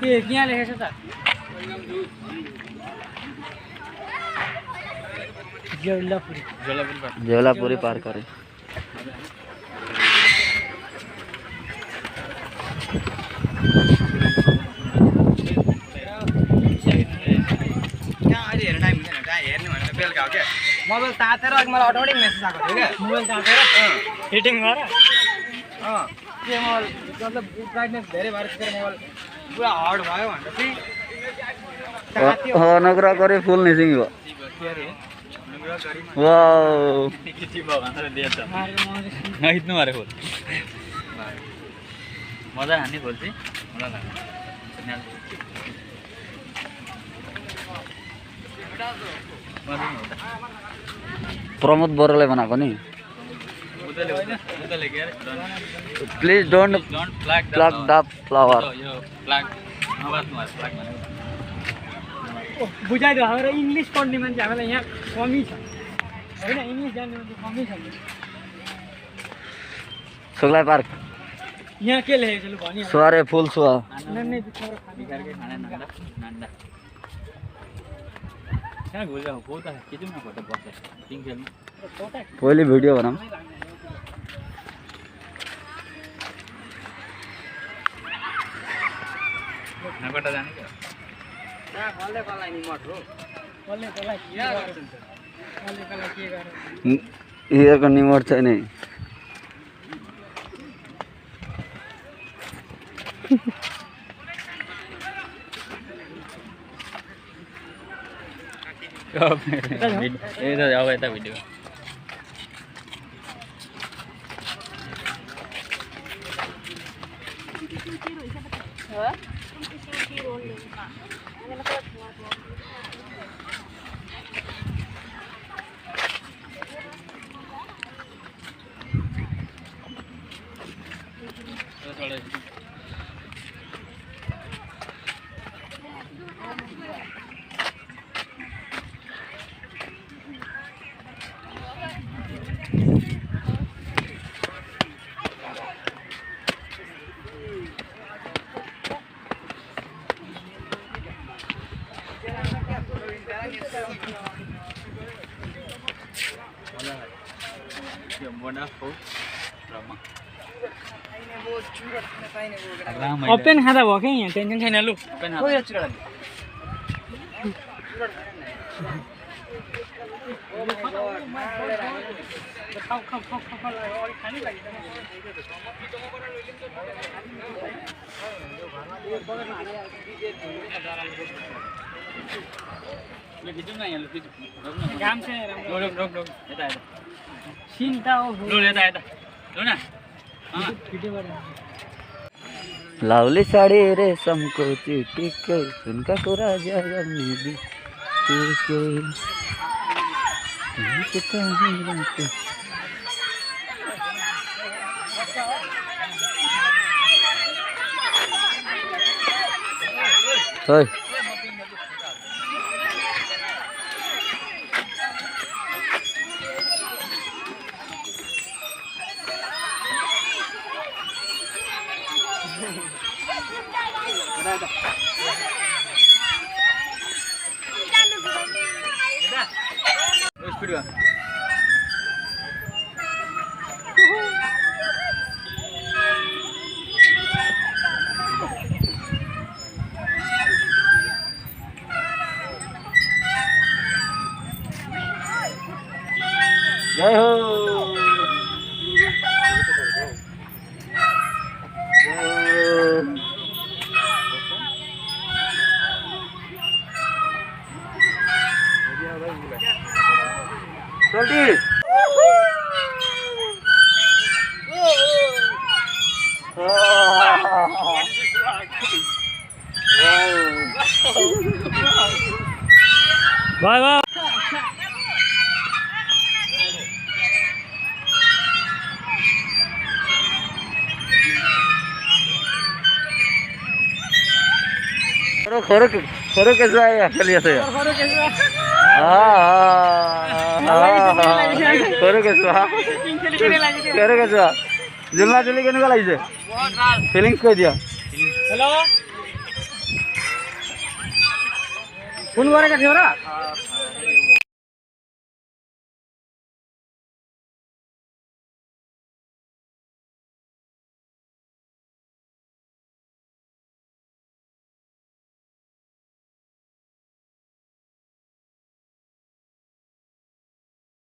ये क्या लेखेको छ त जेवलापुरी पार्क अरे मोबाइल तातेर अघि मलाई अटोमेटिक मेसेज आएको थियो क्या मोबाइल तातेर हिटिङ भएर के मोबाइल मतलब ब्राइटनेस धेरै भएर त्यसको मोबाइल पुरा हर्ड भयो भनेर चाहिँ अनुग्रह गरे फुल निसिङ भयो के अरे वाओ नेगेटिभ भयो भनेर दिएछ नहिट्नु अरे फुल मजा हान्ने फुल चाहिँ मजा लाग्यो प्रमोद बोराले बनाएको नि उतले के अरे please don't plug plug the flower यो प्लग नबाट्नु अरे प्लग भनेको बुझाइदियो हाम्रो इङ्ग्लिस पढ्ने मान्छे हामीलाई यहाँ कमी छ होइन इङ्ग्लिस जान्ने मान्छे कमी छ सुगलाई पार्क यहाँ के लेखेको छ लु भनि सुहारे फुल सुहा नन्ने बिचारो खाने घरकै खाना नान्दा कहाँ घुल्छ फोटो खिचौँ न फोटो बस्छ टिङ खेल्नु पहिले भिडियो बनाऊँ नगटा जाने क्या कसले कसलाई नि मठ हो कसले कसलाई के गर्छ यिनीहरूको निमोट छैन अब यता भिडियो ओपन खाँदा भयो क्या यहाँ टेन्सन छैन लु घाम छैन राम्रो यता चिन्ता हो लु यता यता लु न लाउली साडी रेशमको चिटिकै सुनकाको राजा गर्ने जय हो वाह वाह खरो कैसा है चलिए से खरो कैसा কৰো কেঁচু কৰো কেঁচু জুলনা জুলি কেনেকুৱা লাগিছে ফিলিংছ কৈ দিয়া হেল্ল' ফোন কৰে কাটি